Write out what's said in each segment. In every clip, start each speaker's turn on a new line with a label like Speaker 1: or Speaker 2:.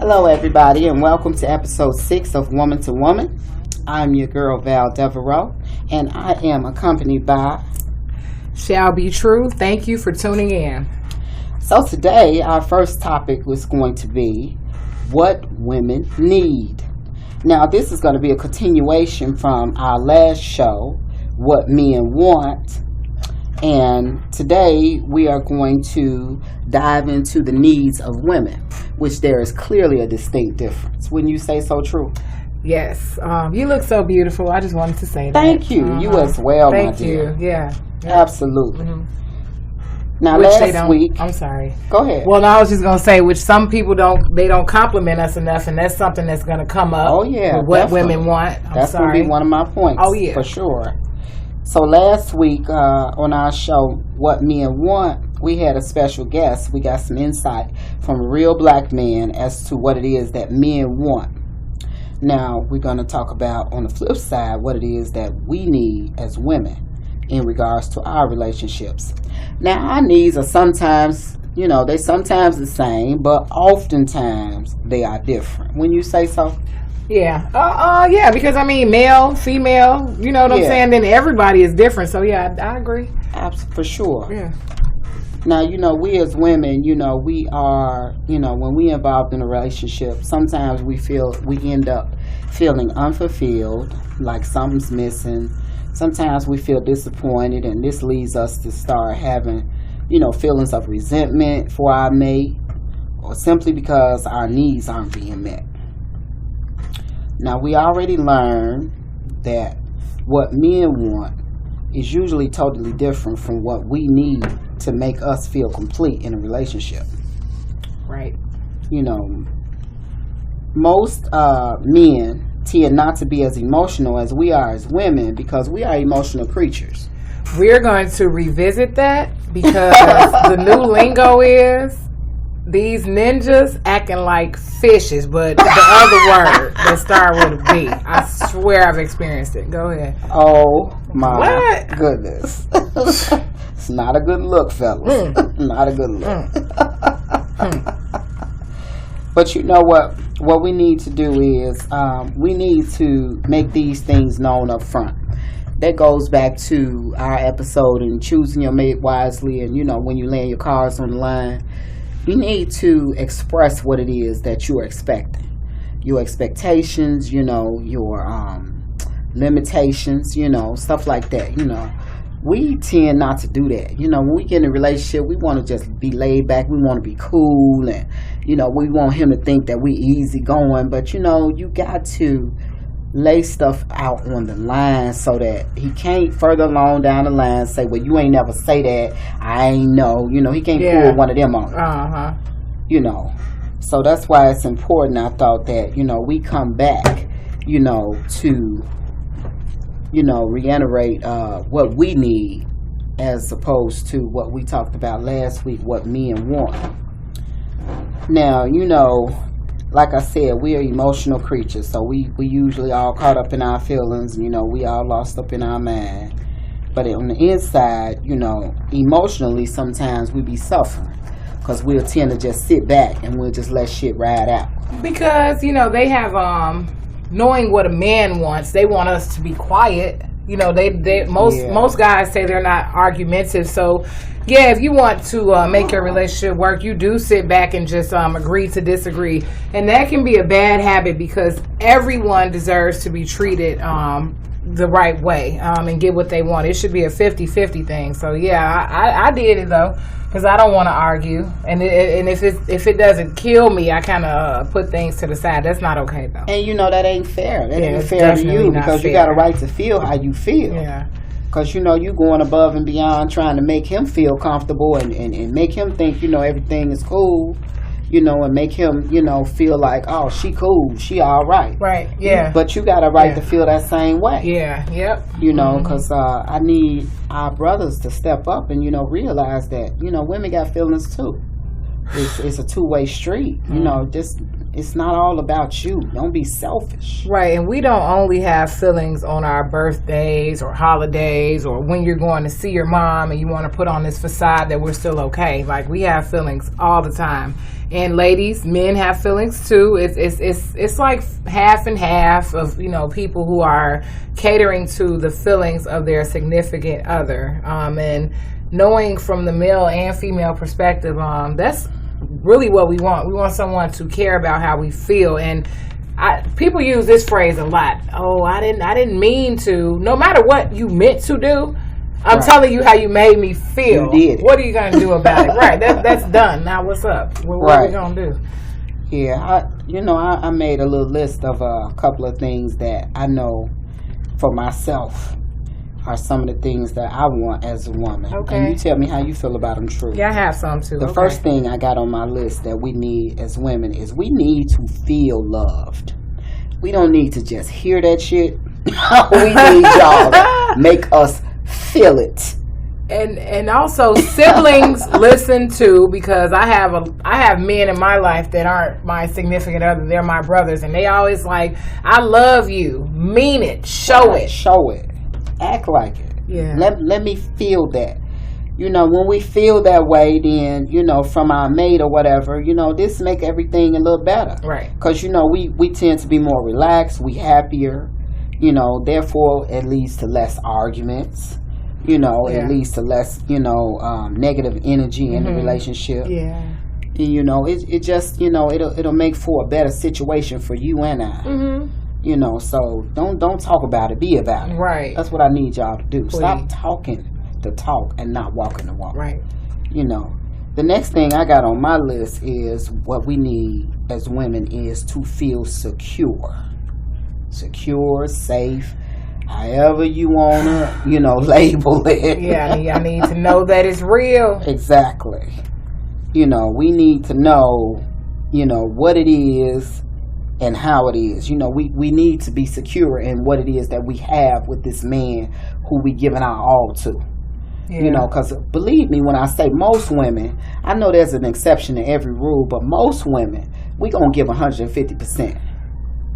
Speaker 1: Hello, everybody, and welcome to episode 6 of Woman to Woman. I'm your girl, Val Devereaux, and I am accompanied by
Speaker 2: Shall Be True. Thank you for tuning in.
Speaker 1: So today, our first topic was going to be what women need. Now, this is going to be a continuation from our last show, What Men Want. And today we are going to dive into the needs of women, which there is clearly a distinct difference. Wouldn't you say so, True?
Speaker 2: Yes. You look so beautiful. I just wanted to say that.
Speaker 1: Thank you. You as well, my dear.
Speaker 2: Thank you. Yeah.
Speaker 1: Absolutely.
Speaker 2: Mm-hmm.
Speaker 1: Now,
Speaker 2: which
Speaker 1: last week...
Speaker 2: I'm sorry.
Speaker 1: Go ahead.
Speaker 2: Well, no, I was just going to say, which some people don't compliment us enough, and that's something that's going to come up.
Speaker 1: Oh, yeah.
Speaker 2: With what women want.
Speaker 1: That's going to be one of my points.
Speaker 2: Oh, yeah.
Speaker 1: For sure. So last week on our show, What Men Want, we had a special guest. We got some insight from a real black man as to what it is that men want. Now, we're going to talk about, on the flip side, what it is that we need as women in regards to our relationships. Now, our needs are sometimes, they sometimes the same, but oftentimes they are different. Wouldn't you say so?
Speaker 2: Yeah. Yeah, because male, female, you know what I'm saying? Then everybody is different. So yeah, I agree.
Speaker 1: Absolutely, for sure.
Speaker 2: Yeah.
Speaker 1: Now, we as women, we are, when we involved in a relationship, sometimes we end up feeling unfulfilled, like something's missing. Sometimes we feel disappointed, and this leads us to start having, feelings of resentment for our mate, or simply because our needs aren't being met. Now, we already learned that what men want is usually totally different from what we need to make us feel complete in a relationship.
Speaker 2: Right.
Speaker 1: Most men tend not to be as emotional as we are as women because we are emotional creatures.
Speaker 2: We're going to revisit that because the new lingo is these ninjas acting like fishes, but the other word that start with a B. I swear I've experienced it. Go ahead.
Speaker 1: Oh my goodness. It's not a good look, fellas. Not a good look. But you know what? What we need to do is we need to make these things known up front. That goes back to our episode in choosing your mate wisely, and when you laying your cards on the line. You need to express what it is that you are expecting. Your expectations, your limitations, stuff like that, We tend not to do that. When we get in a relationship, we want to just be laid back. We want to be cool, and, we want him to think that we easy going. But, you got to lay stuff out on the line so that he can't further along down the line say, well, you ain't never say that, I ain't know, he can't pull one of them on so that's why it's important, I thought, that we come back to reiterate what we need as opposed to what we talked about last week, what men want. Now, like I said, we are emotional creatures, so we usually all caught up in our feelings, we all lost up in our mind. But on the inside, emotionally, sometimes we be suffering because we'll tend to just sit back and we'll just let shit ride out. Because,
Speaker 2: they have, knowing what a man wants, they want us to be quiet. Most guys say they're not argumentative, so yeah, if you want to make your relationship work, you do sit back and just agree to disagree. And that can be a bad habit because everyone deserves to be treated the right way and get what they want. It should be a 50-50 thing. So yeah, I did it though because I don't want to argue. And if it doesn't kill me, I kind of put things to the side. That's not okay though.
Speaker 1: And that ain't fair. That ain't fair to you because you got a right to feel how you feel.
Speaker 2: Yeah.
Speaker 1: Because, you going above and beyond trying to make him feel comfortable and make him think, everything is cool, and make him, feel like, oh, she cool, she all right.
Speaker 2: Right, yeah.
Speaker 1: But you got a right to feel that same way.
Speaker 2: Yeah, yep.
Speaker 1: Because I need our brothers to step up and, realize that, women got feelings too. It's a two-way street. It's not all about you. Don't be selfish.
Speaker 2: Right, and we don't only have feelings on our birthdays or holidays or when you're going to see your mom and you want to put on this facade that we're still okay. Like, we have feelings all the time. And ladies, men have feelings too. It's like half and half of, you know, people who are catering to the feelings of their significant other. And knowing from the male and female perspective, that's really what we want. We want someone to care about how we feel. And people use this phrase a lot. Oh, I didn't mean to. No matter what you meant to do, I'm telling you how you made me feel.
Speaker 1: You did.
Speaker 2: What are you going to do about it? Right. That's done. Now what's up? What are we going to do?
Speaker 1: Yeah. I made a little list of a couple of things that I know for myself are some of the things that I want as a woman.
Speaker 2: Okay.
Speaker 1: And you tell me how you feel about them, True.
Speaker 2: Yeah, I have some too.
Speaker 1: The first thing I got on my list that we need as women is we need to feel loved. We don't need to just hear that shit. We need y'all to make us feel it.
Speaker 2: And also siblings listen too, because I have men in my life that aren't my significant other. They're my brothers, and they always like, I love you, mean it, show it,
Speaker 1: act like it.
Speaker 2: Yeah.
Speaker 1: Let me feel that. You know, when we feel that way, then, you know, from our mate or whatever, you know, this make everything a little better.
Speaker 2: Right.
Speaker 1: Because, you know, we tend to be more relaxed, we happier, you know, therefore it leads to less arguments. You know, it leads to less, you know, negative energy in the relationship.
Speaker 2: Yeah.
Speaker 1: And, you know, it just, you know, it'll make for a better situation for you and I.
Speaker 2: Mm-hmm.
Speaker 1: You know, so don't talk about it, be about it.
Speaker 2: Right.
Speaker 1: That's what I need y'all to do.
Speaker 2: Please.
Speaker 1: Stop talking the talk and not walking the walk.
Speaker 2: Right.
Speaker 1: You know, the next thing I got on my list is what we need as women is to feel secure. Secure, safe, however you want to, you know, label it.
Speaker 2: Yeah, I need to know that it's real.
Speaker 1: Exactly. You know, we need to know, you know, what it is and how it is. You know, we need to be secure in what it is that we have with this man who we giving our all to. Yeah. You know, because believe me when I say most women, I know there's an exception to every rule, but most women, we going to give 150%.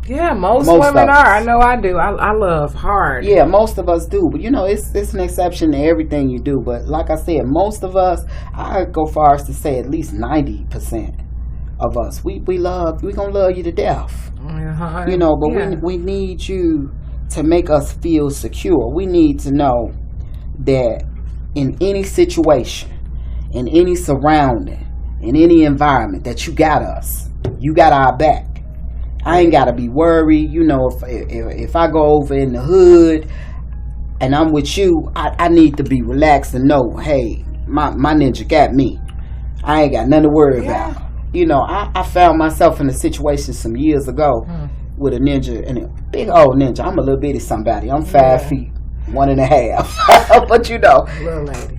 Speaker 2: Yeah, most women are. I know I do. I love hard.
Speaker 1: Yeah, most of us do. But, you know, it's an exception to everything you do. But like I said, most of us, I go far as to say at least 90% of us, we going to love you to death.
Speaker 2: Uh-huh.
Speaker 1: You know, but we need you to make us feel secure. We need to know that in any situation, in any surrounding, in any environment, that you got us. You got our back. I ain't gotta be worried. You know, if I go over in the hood and I'm with you, I need to be relaxed and know, hey, my ninja got me. I ain't got nothing to worry about. You know, I found myself in a situation some years ago with a ninja, and a big old ninja. I'm a little bitty somebody. I'm 5 feet, 1.5. But you know,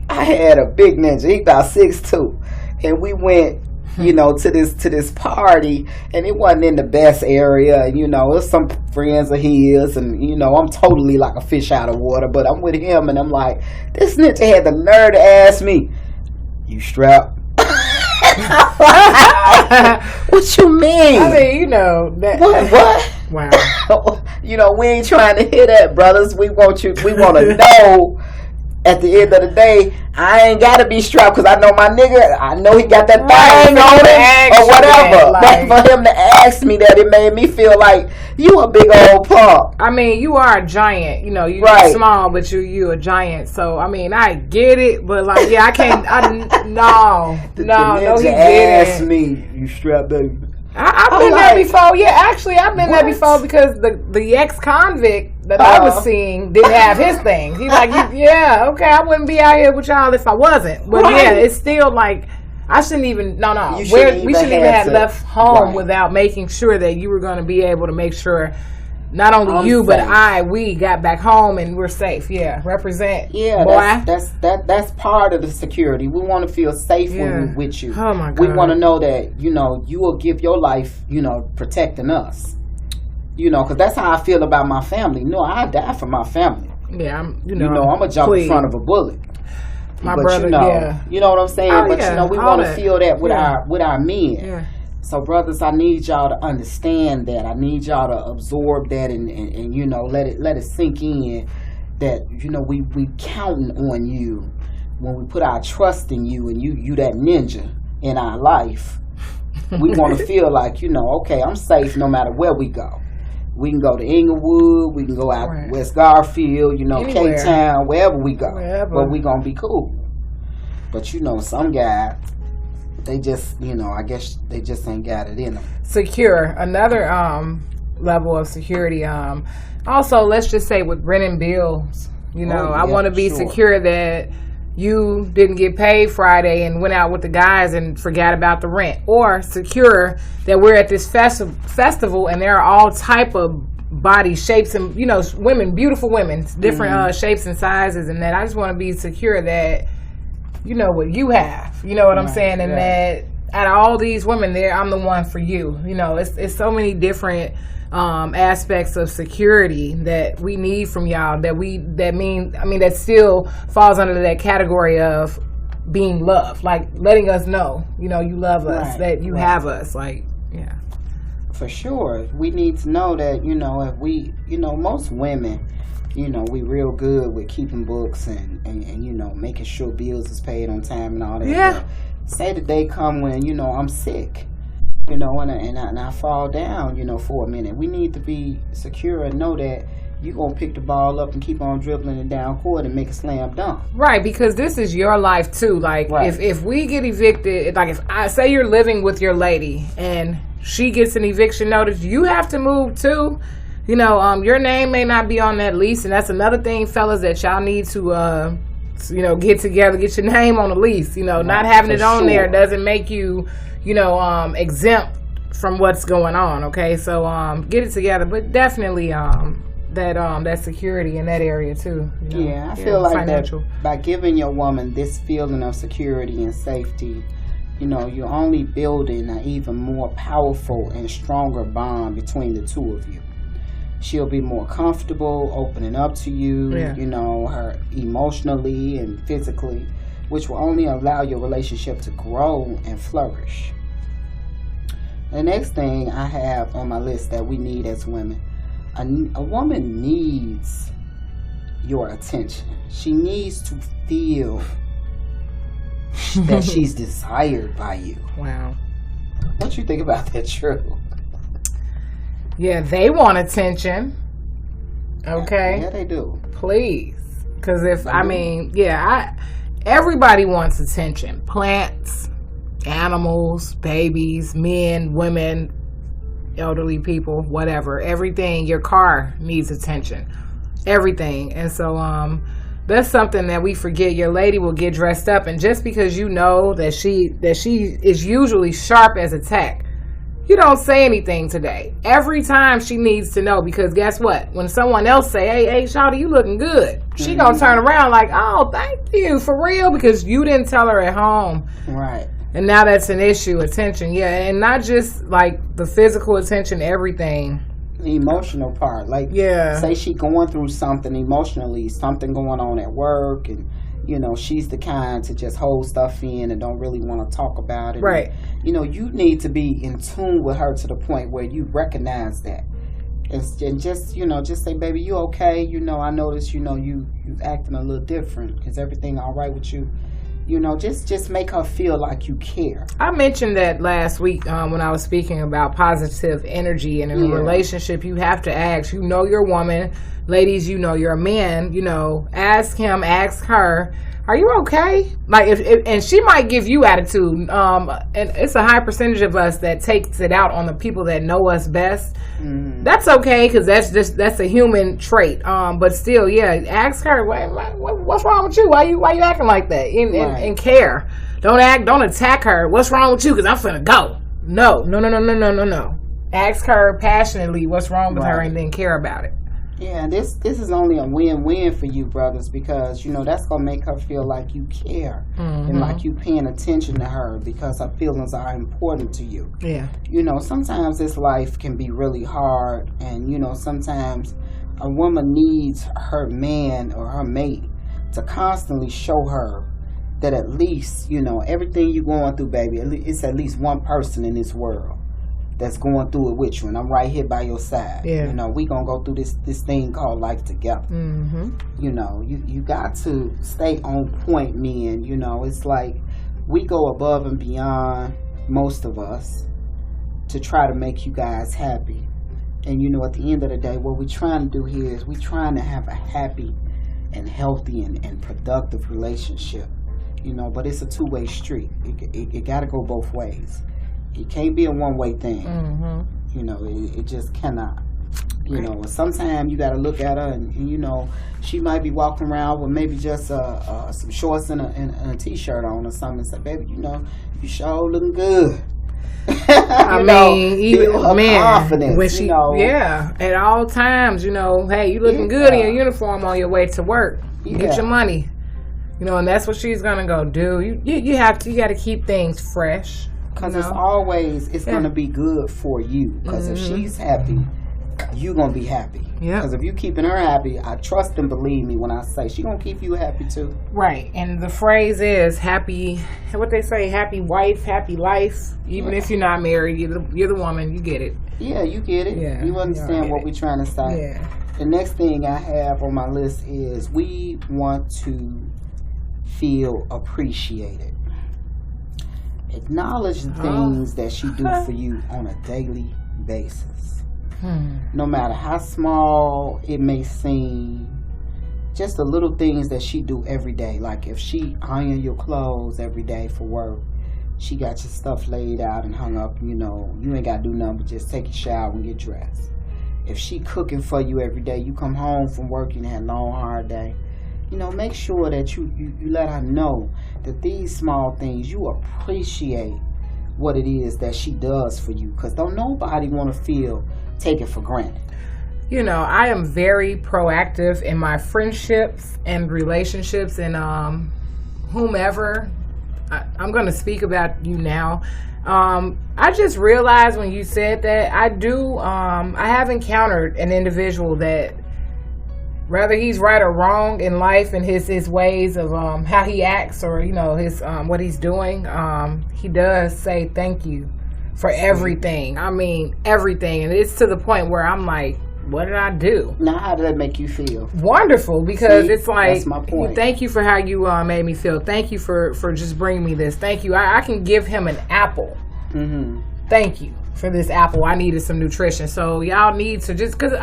Speaker 1: I had a big ninja. He about 6'2", and we went, you know, to this party, and it wasn't in the best area. You know, it was some friends of his, and you know, I'm totally like a fish out of water. But I'm with him, and I'm like, this ninja had the nerve to ask me, "You strapped?" What you mean?
Speaker 2: I mean, you know that.
Speaker 1: What?
Speaker 2: Wow.
Speaker 1: You know, we ain't trying to hear that, brothers. We want to know. At the end of the day, I ain't gotta be strapped because I know my nigga. I know he got that thing on it or whatever. But for him to ask me that, it made me feel like you a big old punk.
Speaker 2: I mean, you are a giant. You know, you're small, but you a giant. So I mean, I get it, but like, yeah, I can't. No, he didn't.
Speaker 1: Ask me, you strapped, baby.
Speaker 2: I've been there before. Yeah, actually, I've been there before because the ex-convict that I was seeing didn't have his thing. He's like, yeah, okay, I wouldn't be out here with y'all if I wasn't. But yeah, it's still like, I shouldn't even, we shouldn't even have left home without making sure that you were going to be able to make sure not only you, but we got back home and we're safe. Yeah, represent.
Speaker 1: Yeah, boy. That's part of the security. We want to feel safe when we're with you.
Speaker 2: Oh my God.
Speaker 1: We want to know that, you know, you will give your life, you know, protecting us. You know, because that's how I feel about my family. No, I die for my family.
Speaker 2: Yeah, I'm
Speaker 1: gonna jump in front of a bullet.
Speaker 2: My brother,
Speaker 1: you know what I'm saying.
Speaker 2: Oh,
Speaker 1: but you know, we want to feel that with our men.
Speaker 2: Yeah.
Speaker 1: So, brothers, I need y'all to understand that. I need y'all to absorb that and you know, let it sink in that, you know, we counting on you when we put our trust in you, and you that ninja in our life. We want to feel like, okay, I'm safe no matter where we go. We can go to Inglewood, we can go out West Garfield,
Speaker 2: Anywhere.
Speaker 1: Cape Town, wherever we go.
Speaker 2: Wherever.
Speaker 1: But we going to be cool. But some guys, they just, I guess they just ain't got it in them.
Speaker 2: Secure. Another level of security. Also, let's just say with rent and bills, I want to be secure that you didn't get paid Friday and went out with the guys and forgot about the rent, or secure that we're at this festival and there are all type of body shapes and women, beautiful women, different shapes and sizes, and that I just want to be secure that what you have, what I'm saying, and that out of all these women there, I'm the one for you. It's so many different aspects of security that we need from y'all that still falls under that category of being loved, like letting us know you love us, that you have us,
Speaker 1: for sure. We need to know that if we most women we real good with keeping books and making sure bills is paid on time and all that. Say the day come when I'm sick, and I fall down, for a minute. We need to be secure and know that you're going to pick the ball up and keep on dribbling it down court and make a slam dunk.
Speaker 2: Right, because this is your life too. Like, if we get evicted, like if I say you're living with your lady and she gets an eviction notice, you have to move too. Your name may not be on that lease, and that's another thing, fellas, that y'all need to, get together, get your name on the lease. Not having it on there doesn't make you exempt from what's going on. Okay, so get it together, but definitely that security in that area too.
Speaker 1: I feel like financial. That by giving your woman this feeling of security and safety, you're only building an even more powerful and stronger bond between the two of you. She'll be more comfortable opening up to you, her emotionally and physically, which will only allow your relationship to grow and flourish. The next thing I have on my list that we need as women, a woman needs your attention. She needs to feel that she's desired by you.
Speaker 2: Wow.
Speaker 1: What you think about that, True?
Speaker 2: Yeah, they want attention. Okay.
Speaker 1: Yeah, they do.
Speaker 2: Please. Because everybody wants attention. Plants, animals, babies, men, women, elderly people, whatever. Everything. Your car needs attention. Everything. And so that's something that we forget. Your lady will get dressed up, and just because that she is usually sharp as a tack, you don't say anything today. Every time she needs to know, because guess what? When someone else say, hey, shawty, you looking good, she gonna turn around like, oh, thank you, for real, because you didn't tell her at home.
Speaker 1: Right.
Speaker 2: And now that's an issue, attention. Yeah, and not just like the physical attention, everything.
Speaker 1: The emotional part. Like, say she going through something emotionally, something going on at work, and she's the kind to just hold stuff in and don't really want to talk about it.
Speaker 2: Right.
Speaker 1: And, you need to be in tune with her to the point where you recognize that. And just, just say, baby, you okay? I noticed, you acting a little different. Is everything all right with you? Just make her feel like you care.
Speaker 2: I mentioned that last week when I was speaking about positive energy, and in a relationship, you have to ask. Your woman, ladies. You're a man. Ask him, ask her, are you okay? Like, and she might give you attitude. And it's a high percentage of us that takes it out on the people that know us best. Mm. That's okay, because that's a human trait. But still, ask her, what's wrong with you? Why you acting like that? And care. Don't attack her. What's wrong with you? Because I'm finna go. No. Ask her passionately what's wrong with her, and then care about it.
Speaker 1: Yeah, this is only a win-win for you brothers, because that's gonna make her feel like you care, and like you paying attention to her, because her feelings are important to you.
Speaker 2: Yeah.
Speaker 1: Sometimes this life can be really hard, and sometimes a woman needs her man or her mate to constantly show her that at least everything you're going through, baby, it's at least one person in this world that's going through it with you, and I'm right here by your side.
Speaker 2: Yeah.
Speaker 1: We gonna go through this thing called life together. Mm-hmm. You got to stay on point, men. It's like we go above and beyond, most of us, to try to make you guys happy. And at the end of the day, what we're trying to do here is we're trying to have a happy and healthy and productive relationship. But it's a two-way street. It got to go both ways. It can't be a one-way thing.
Speaker 2: Mm-hmm.
Speaker 1: It just cannot. Sometimes you got to look at her and she might be walking around with maybe just some shorts and a t-shirt on or something and say, baby, you sure looking good.
Speaker 2: I mean, even
Speaker 1: confidence,
Speaker 2: when she, at all times, hey, you looking good in your uniform on your way to work. You get your money, and that's what she's gonna go do. You got to keep things fresh,
Speaker 1: because it's gonna be good for you. Because if she's happy, you gonna be happy.
Speaker 2: Yeah.
Speaker 1: Because if you keeping her happy, I trust and believe me when I say she gonna keep you happy too.
Speaker 2: Right. And the phrase is happy. What they say, happy wife, happy life. Even if you're not married, you're the woman. You get it.
Speaker 1: Yeah, you get it. Yeah, you understand what we're trying to say.
Speaker 2: Yeah.
Speaker 1: The next thing I have on my list is we want to feel appreciated. Acknowledge the things that she do for you on a daily basis. No matter how small it may seem, just the little things that she do every day. Like if she iron your clothes every day for work, she got your stuff laid out and hung up, you ain't got to do nothing but just take a shower and get dressed. If she cooking for you every day, you come home from work and had a long, hard day, make sure that you let her know that these small things, you appreciate what it is that she does for you. Because don't nobody want to feel taken for granted.
Speaker 2: I am very proactive in my friendships and relationships and whomever. I'm going to speak about you now. I just realized when you said that I have encountered an individual that, whether he's right or wrong in life and his ways of how he acts or his what he's doing, he does say thank you for everything. I mean everything, and it's to the point where I'm like, what did I do?
Speaker 1: Now, how did that make you feel?
Speaker 2: Wonderful, because it's like,
Speaker 1: that's my point.
Speaker 2: Thank you for how you made me feel. Thank you for just bringing me this. Thank you. I can give him an apple.
Speaker 1: Mm-hmm.
Speaker 2: Thank you for this apple. I needed some nutrition. So y'all need to just, because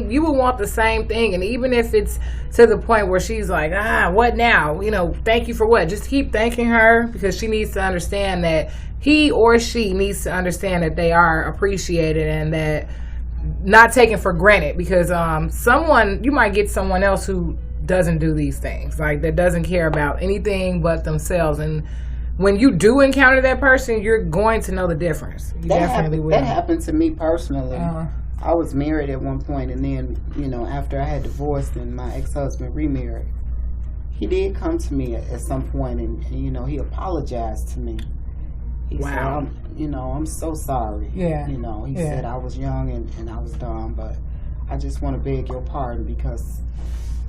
Speaker 2: you would want the same thing. And even if it's to the point where she's like, what now? Thank you for what? Just keep thanking her, because she needs to understand that he or she needs to understand that they are appreciated and that not taken for granted, because you might get someone else who doesn't do these things, like that doesn't care about anything but themselves. And when you do encounter that person, you're going to know the difference. You definitely will.
Speaker 1: That happened to me personally. I was married at one point, and then, after I had divorced and my ex-husband remarried, he did come to me at some point and he apologized to me. He said, I'm so sorry.
Speaker 2: Yeah.
Speaker 1: He said I was young and I was dumb, but I just want to beg your pardon because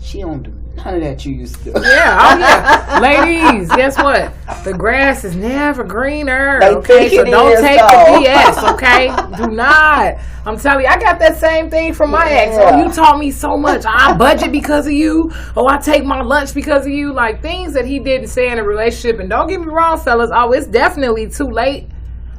Speaker 1: she don't do none of that you used to do.
Speaker 2: Yeah. Ladies, guess what? The grass is never greener.
Speaker 1: They
Speaker 2: okay, so don't take
Speaker 1: the
Speaker 2: BS. Okay, do not. I'm telling you, I got that same thing from my ex. Oh, you taught me so much. I budget because of you. Oh, I take my lunch because of you. Like things that he didn't say in a relationship. And don't get me wrong, fellas. Oh, it's definitely too late.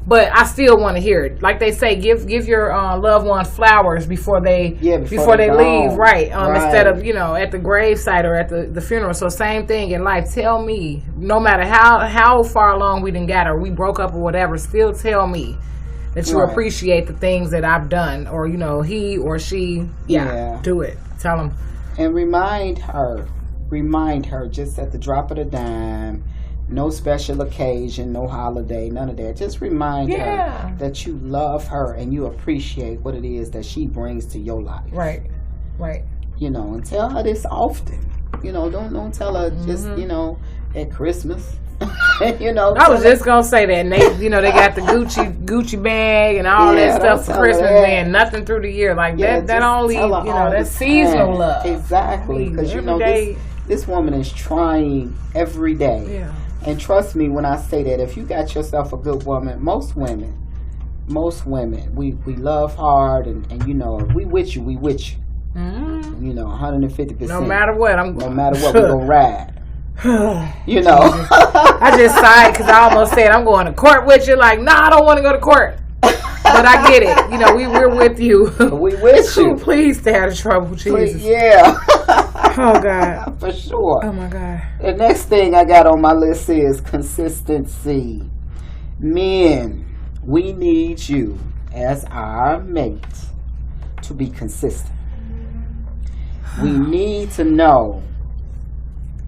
Speaker 2: But I still want to hear it. Like they say, give your loved ones flowers before they leave, right? Instead of at the gravesite or at the funeral. So same thing in life. Tell me, no matter how far along we done got or we broke up or whatever, still tell me that you appreciate the things that I've done, or he or she, do it. Tell them,
Speaker 1: and remind her just at the drop of the dime. No special occasion, no holiday, none of that. Just remind her that you love her and you appreciate what it is that she brings to your life.
Speaker 2: Right.
Speaker 1: And tell her this often. Don't tell her just, at Christmas.
Speaker 2: I was just gonna say that, and they got the Gucci bag and all that stuff for Christmas, man. Nothing through the year like that. That only, that's seasonal love.
Speaker 1: Exactly, because this woman is trying every day.
Speaker 2: Yeah.
Speaker 1: And trust me when I say that, if you got yourself a good woman, most women, we love hard, and if we with you, we with you.
Speaker 2: Mm-hmm.
Speaker 1: 150%.
Speaker 2: No matter what,
Speaker 1: we're gonna ride.
Speaker 2: I just sighed because I almost said I'm going to court with you. Like, nah, I don't want to go to court. but I get it. You know, we're with you.
Speaker 1: We with you.
Speaker 2: Please stay out of trouble, Jesus.
Speaker 1: Yeah.
Speaker 2: Oh, God.
Speaker 1: For sure.
Speaker 2: Oh, my God.
Speaker 1: The next thing I got on my list is consistency. Men, we need you as our mate to be consistent. We need to know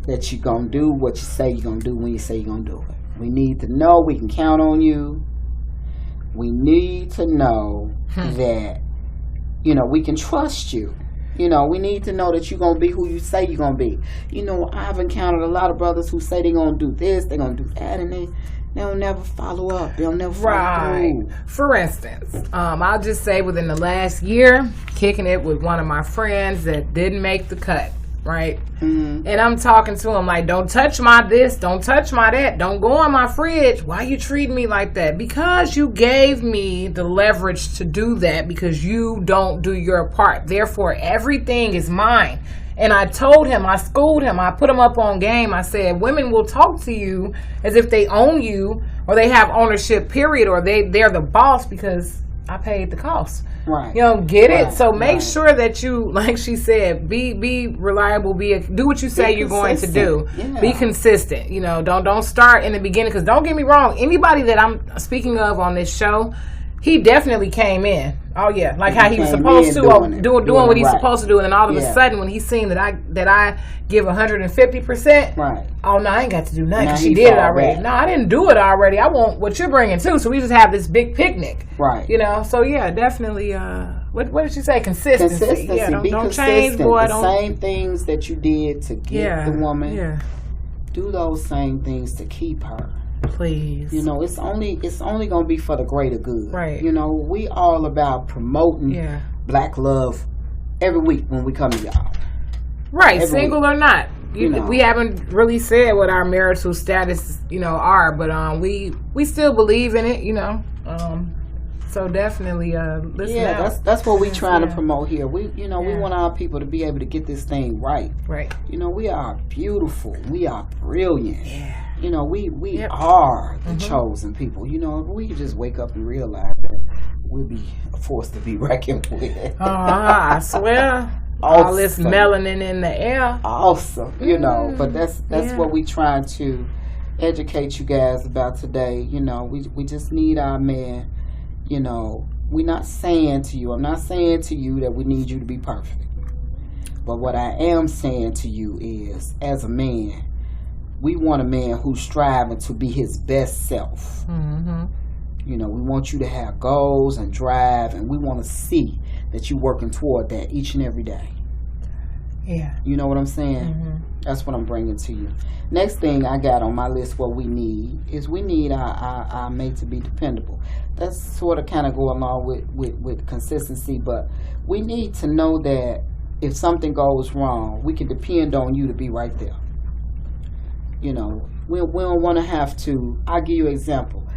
Speaker 1: that you're going to do what you say you're going to do when you say you're going to do it. We need to know we can count on you. We need to know that, you know, we can trust you. You know, we need to know that you're going to be who you say you're going to be. You know, I've encountered a lot of brothers who say they're going to do this, they're going to do that, and they'll never follow up. They'll never follow through.
Speaker 2: For instance, I'll just say within the last year, kicking it with one of my friends that didn't make the cut, right? Mm-hmm. And I'm talking to him like, don't touch my this, don't touch my that, don't go on my fridge. Why you treating me like that? Because you gave me the leverage to do that because you don't do your part. Therefore, everything is mine. And I told him, I schooled him, I put him up on game. I said, women will talk to you as if they own you or they have ownership, period, or they're the boss because I paid the cost.
Speaker 1: Right.
Speaker 2: You don't get it? So make sure that you, like she said, be reliable, do what you say you're going to do. Yeah. Be consistent. You know, don't start in the beginning, because don't get me wrong, anybody that I'm speaking of on this show, he definitely came in. Oh yeah, like how he was supposed to doing what he's supposed to do, and then all of a sudden when he's seen that I give 150%,
Speaker 1: right?
Speaker 2: Oh no, I ain't got to do nothing. She did it already. No, I didn't do it already. I want what you're bringing too. So we just have this big picnic,
Speaker 1: right?
Speaker 2: You know. So yeah, definitely. What did she say? Consistency. Yeah, don't change, boy.
Speaker 1: The same things that you did to get the woman.
Speaker 2: Yeah.
Speaker 1: Do those same things to keep her.
Speaker 2: Please.
Speaker 1: You know, it's only going to be for the greater good.
Speaker 2: Right.
Speaker 1: You know, we all about promoting black love every week when we come to y'all.
Speaker 2: Right, single or not. We haven't really said what our marital status, are, but we still believe in it, So definitely listen out.
Speaker 1: that's what we trying to promote here. We we want our people to be able to get this thing right.
Speaker 2: Right.
Speaker 1: We are beautiful. We are brilliant.
Speaker 2: Yeah.
Speaker 1: We are the chosen people. If we could just wake up and realize that we'll be forced to be reckoned with.
Speaker 2: I swear.
Speaker 1: Awesome.
Speaker 2: All this melanin in the air.
Speaker 1: Awesome. But that's what we trying to educate you guys about today. We just need our man. We're not saying to you, I'm not saying to you that we need you to be perfect. But what I am saying to you is, as a man, we want a man who's striving to be his best self.
Speaker 2: Mm-hmm.
Speaker 1: We want you to have goals and drive, and we want to see that you're working toward that each and every day.
Speaker 2: Yeah.
Speaker 1: You know what I'm saying?
Speaker 2: Mm-hmm.
Speaker 1: That's what I'm bringing to you. Next thing I got on my list, what we need our mate to be dependable. That's sort of kind of go along with consistency, but we need to know that if something goes wrong, we can depend on you to be right there. We don't want to have to. I'll give you an example.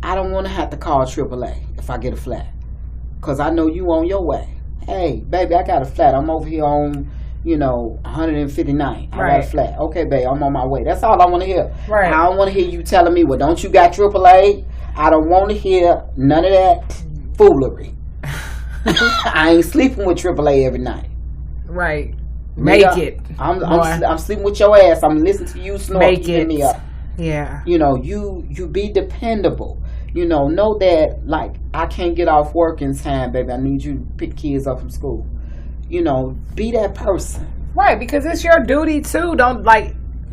Speaker 1: I don't want to have to call AAA if I get a flat, because I know you on your way. Hey, baby, I got a flat. I'm over here on 159. I got a flat. Okay, babe, I'm on my way. That's all I want to hear.
Speaker 2: Right.
Speaker 1: I don't want to hear you telling me, well, don't you got AAA? I don't want to hear none of that foolery. I ain't sleeping with AAA every night.
Speaker 2: Right. Make it.
Speaker 1: I'm sleeping with your ass. I'm listening to you snore.
Speaker 2: Make it.
Speaker 1: Me up.
Speaker 2: Yeah.
Speaker 1: You be dependable. Know that, like, I can't get off work in time, baby. I need you to pick kids up from school. Be that person.
Speaker 2: Right, because it's your duty too. Don't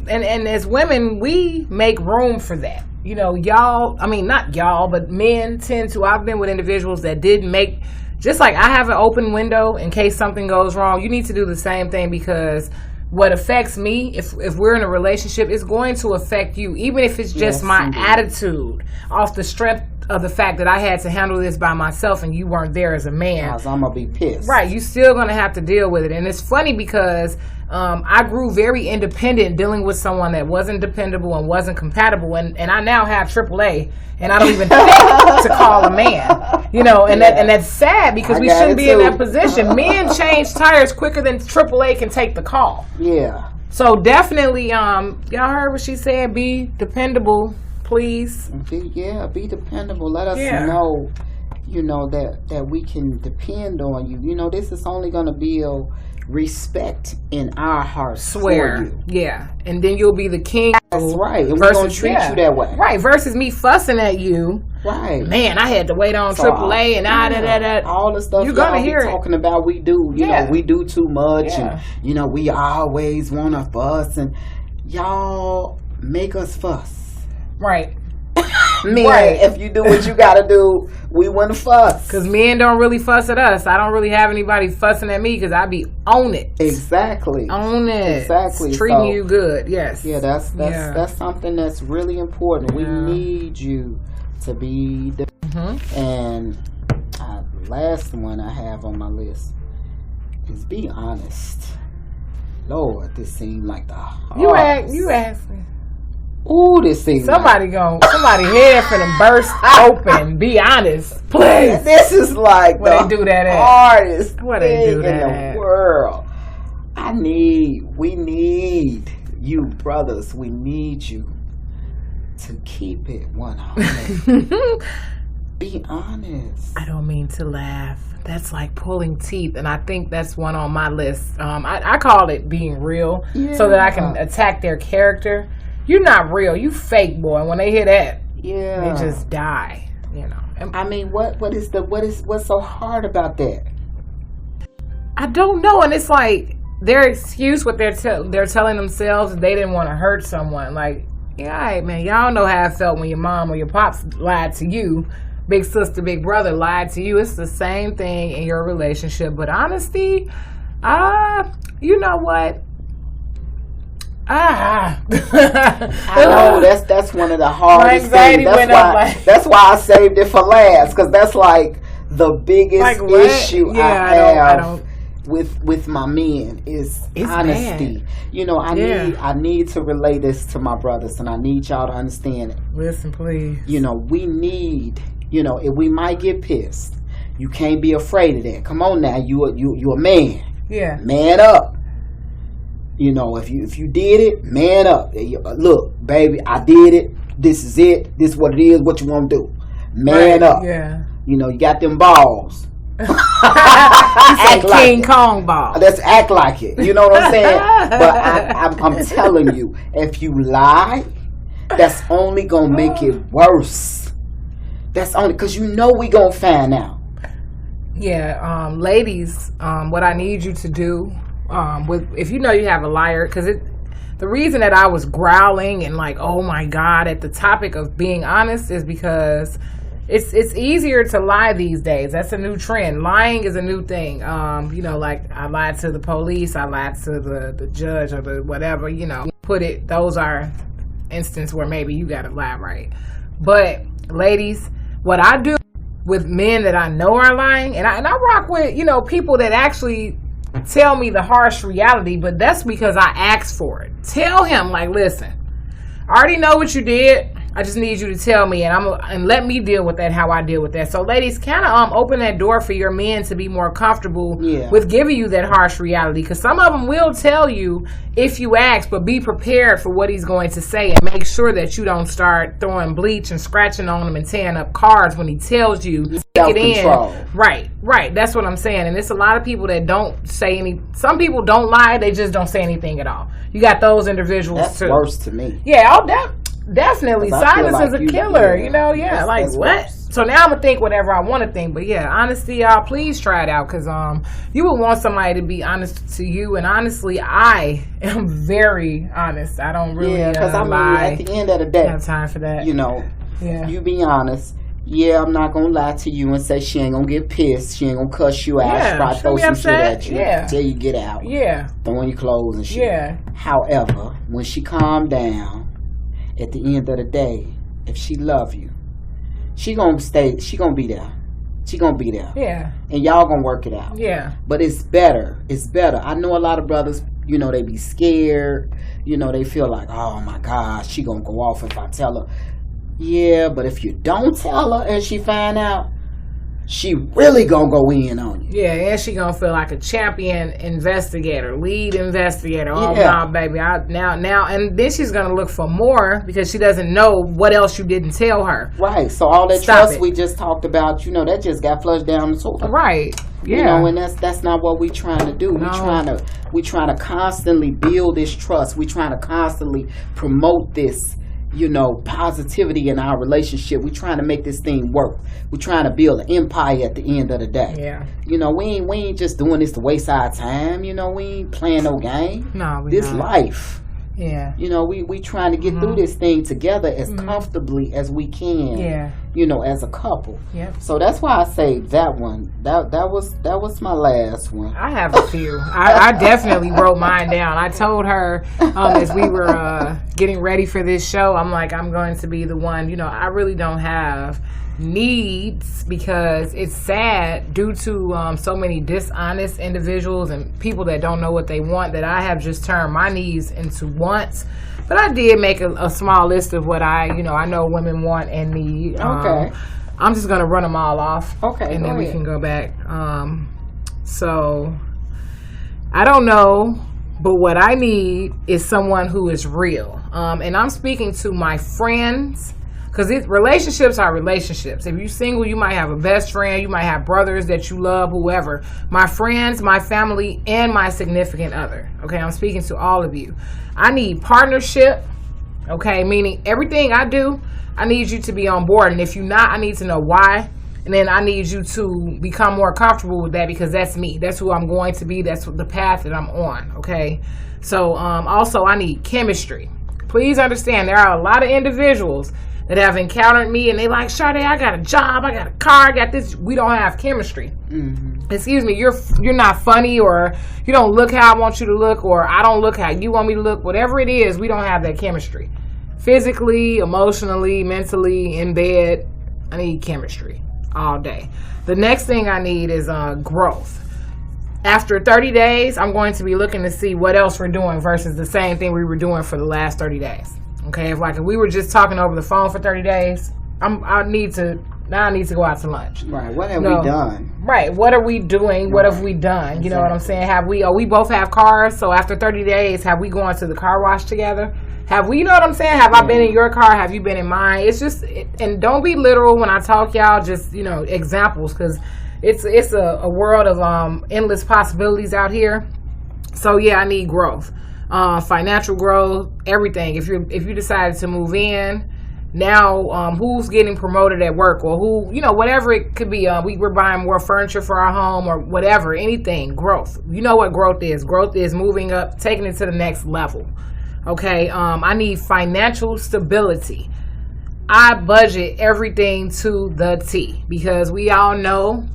Speaker 2: and as women, we make room for that. Y'all, I mean, not y'all, but men tend to, I've been with individuals that didn't make, just like I have an open window in case something goes wrong, you need to do the same thing, because what affects me, if we're in a relationship, is going to affect you, even if it's just my attitude, off the strength of the fact that I had to handle this by myself and you weren't there as a man.
Speaker 1: Because I'm going to be pissed.
Speaker 2: Right, you still going to have to deal with it. And it's funny because I grew very independent dealing with someone that wasn't dependable and wasn't compatible. And I now have AAA, and I don't even think to call a man. And that's sad, because we shouldn't be in that position. Men change tires quicker than AAA can take the call.
Speaker 1: Yeah.
Speaker 2: So definitely, y'all heard what she said, be dependable, please.
Speaker 1: Be dependable. Let us know that we can depend on you. This is only going to build respect in our hearts.
Speaker 2: Swear.
Speaker 1: For you.
Speaker 2: Yeah. And then you'll be the king.
Speaker 1: That's right. And we're going to treat you that way.
Speaker 2: Right. Versus me fussing at you.
Speaker 1: Right.
Speaker 2: Man, I had to wait on AAA and
Speaker 1: all the stuff
Speaker 2: you're gonna hear
Speaker 1: talking about we do. We do too much. And, we always want to fuss. And y'all make us fuss.
Speaker 2: Right.
Speaker 1: Men, if you do what you gotta do, we wouldn't fuss.
Speaker 2: Because men don't really fuss at us. I don't really have anybody fussing at me because I be on it.
Speaker 1: Exactly.
Speaker 2: On it.
Speaker 1: Exactly.
Speaker 2: Treating you good. Yes.
Speaker 1: Yeah, that's something that's really important. We need you to be the and last one I have on my list is be honest. Lord, this seemed like the hardest.
Speaker 2: You asked me.
Speaker 1: Ooh, this seems
Speaker 2: somebody head finna burst open. Be honest, please.
Speaker 1: This is like
Speaker 2: where they do that at.
Speaker 1: Hardest
Speaker 2: where they do that
Speaker 1: in the world. We need you, brothers. We need you to keep it 100. Be honest.
Speaker 2: I don't mean to laugh. That's like pulling teeth, and I think that's one on my list. I call it being real, so that I can attack their character. You're not real. You fake, boy. And when they hear that, they just die.
Speaker 1: I mean, what's so hard about that?
Speaker 2: I don't know. And it's like their excuse, what they're telling themselves, they didn't want to hurt someone. Like, all right, man, y'all know how it felt when your mom or your pops lied to you. Big sister, big brother lied to you. It's the same thing in your relationship. But honesty, you know what? I
Speaker 1: know that's one of the hardest things. That's why I saved it for last, because that's like the biggest issue I have with my men is honesty. Bad. I need to relay this to my brothers, and I need y'all to understand it.
Speaker 2: Listen, please.
Speaker 1: We need. If we might get pissed, you can't be afraid of that. Come on now, you a man.
Speaker 2: Yeah.
Speaker 1: Man up. If you did it, man up. Look, baby, I did it. This is it. This is what it is. What you want to do? Man up.
Speaker 2: Yeah.
Speaker 1: You got them balls.
Speaker 2: Act like King Kong balls.
Speaker 1: Let's act like it. You know what I'm saying? But I'm telling you, if you lie, that's only gonna make it worse. That's only because we gonna find out.
Speaker 2: Yeah, ladies, what I need you to do. If you have a liar, because the reason that I was growling and like, oh my God, at the topic of being honest is because it's easier to lie these days. That's a new trend. Lying is a new thing. Like I lied to the police, I lied to the judge or the whatever. Those are instances where maybe you gotta lie, right? But ladies, what I do with men that I know are lying, and I rock with people that actually tell me the harsh reality, but that's because I asked for it. Tell him, like, listen, I already know what you did. I just need you to tell me, and let me deal with that how I deal with that. So, ladies, kind of open that door for your men to be more comfortable with giving you that harsh reality. Because some of them will tell you if you ask, but be prepared for what he's going to say, and make sure that you don't start throwing bleach and scratching on him and tearing up cars when he tells you. Take it in. Right. That's what I'm saying. And it's a lot of people that don't say any. Some people don't lie; they just don't say anything at all. You got those individuals
Speaker 1: That's
Speaker 2: too.
Speaker 1: Worse to me.
Speaker 2: Yeah, definitely. Silence is a killer, that's what? Worse. So now I'm going to think whatever I want to think. But yeah, honesty, y'all, please try it out. Because you would want somebody to be honest to you. And honestly, I am very honest. I don't really lie.
Speaker 1: At the end of the day,
Speaker 2: I have time for that.
Speaker 1: You be honest. Yeah, I'm not going to lie to you and say she ain't going to get pissed. She ain't going to cuss you out. She probably throw some shit at you. Till you get out.
Speaker 2: Yeah.
Speaker 1: Throwing your clothes and shit.
Speaker 2: Yeah.
Speaker 1: However, when she calm down, at the end of the day, if she love you, she gonna be there. She gonna be there.
Speaker 2: Yeah.
Speaker 1: And y'all gonna work it out.
Speaker 2: Yeah.
Speaker 1: But it's better. I know a lot of brothers, they be scared. They feel like, oh my gosh, she gonna go off if I tell her. Yeah, but if you don't tell her and she find out, she really gonna go in on you.
Speaker 2: Yeah, and she gonna feel like a champion investigator, lead investigator. Oh,
Speaker 1: Yeah.
Speaker 2: nah, baby, now, and then she's gonna look for more because she doesn't know what else you didn't tell her.
Speaker 1: Right. So all that
Speaker 2: Stop
Speaker 1: trust
Speaker 2: it.
Speaker 1: we just talked about, that just got flushed down the toilet.
Speaker 2: Right. Yeah.
Speaker 1: And that's not what we trying to do.
Speaker 2: No.
Speaker 1: We trying to constantly build this trust. We trying to constantly promote this, positivity in our relationship. We trying to make this thing work. We trying to build an empire at the end of the day.
Speaker 2: Yeah.
Speaker 1: We ain't just doing this to waste our time. We ain't playing no game.
Speaker 2: No, we
Speaker 1: This
Speaker 2: not.
Speaker 1: life.
Speaker 2: Yeah.
Speaker 1: We trying to get through this thing together as comfortably as we can.
Speaker 2: Yeah.
Speaker 1: As a couple.
Speaker 2: Yep.
Speaker 1: So that's why I saved that one. That was my last one.
Speaker 2: I have a few. I definitely wrote mine down. I told her as we were getting ready for this show, I'm like, I'm going to be the one. I really don't have needs because it's sad due to so many dishonest individuals and people that don't know what they want that I have just turned my needs into wants. But I did make a small list of what I know women want and need.
Speaker 1: Okay.
Speaker 2: I'm just going to run them all off.
Speaker 1: Okay,
Speaker 2: And then
Speaker 1: go
Speaker 2: we
Speaker 1: ahead.
Speaker 2: can go back. So, I don't know, but what I need is someone who is real. And I'm speaking to my friends, because relationships are relationships. If you're single, you might have a best friend, you might have brothers that you love, whoever. My friends, my family, and my significant other. Okay, I'm speaking to all of you. I need partnership, okay, meaning everything I do, I need you to be on board. And if you're not, I need to know why. And then I need you to become more comfortable with that because that's me. That's who I'm going to be. That's the path that I'm on, okay? So also I need chemistry. Please understand there are a lot of individuals that have encountered me and they like, Sade, I got a job, I got a car, I got this. We don't have chemistry. Mm-hmm. Excuse me, you're not funny, or you don't look how I want you to look, or I don't look how you want me to look. Whatever it is, we don't have that chemistry. Physically, emotionally, mentally, in bed, I need chemistry all day. The next thing I need is growth. After 30 days, I'm going to be looking to see what else we're doing versus the same thing we were doing for the last 30 days. Okay, if we were just talking over the phone for 30 days, I need to go out to lunch.
Speaker 1: Right. What have we done?
Speaker 2: Right. What are we doing? What have we done? You know what I'm saying? We both have cars, so after 30 days, have we gone to the car wash together? Have we, you know what I'm saying? Have I been in your car? Have you been in mine? It's just, and don't be literal when I talk, y'all, just, examples, because it's a world of endless possibilities out here. So yeah, I need growth. Financial growth, everything. If you decided to move in now, who's getting promoted at work, or who, whatever it could be. We're buying more furniture for our home, or whatever, anything. Growth. You know what growth is? Growth is moving up, taking it to the next level. Okay. I need financial stability. I budget everything to the T because we all know,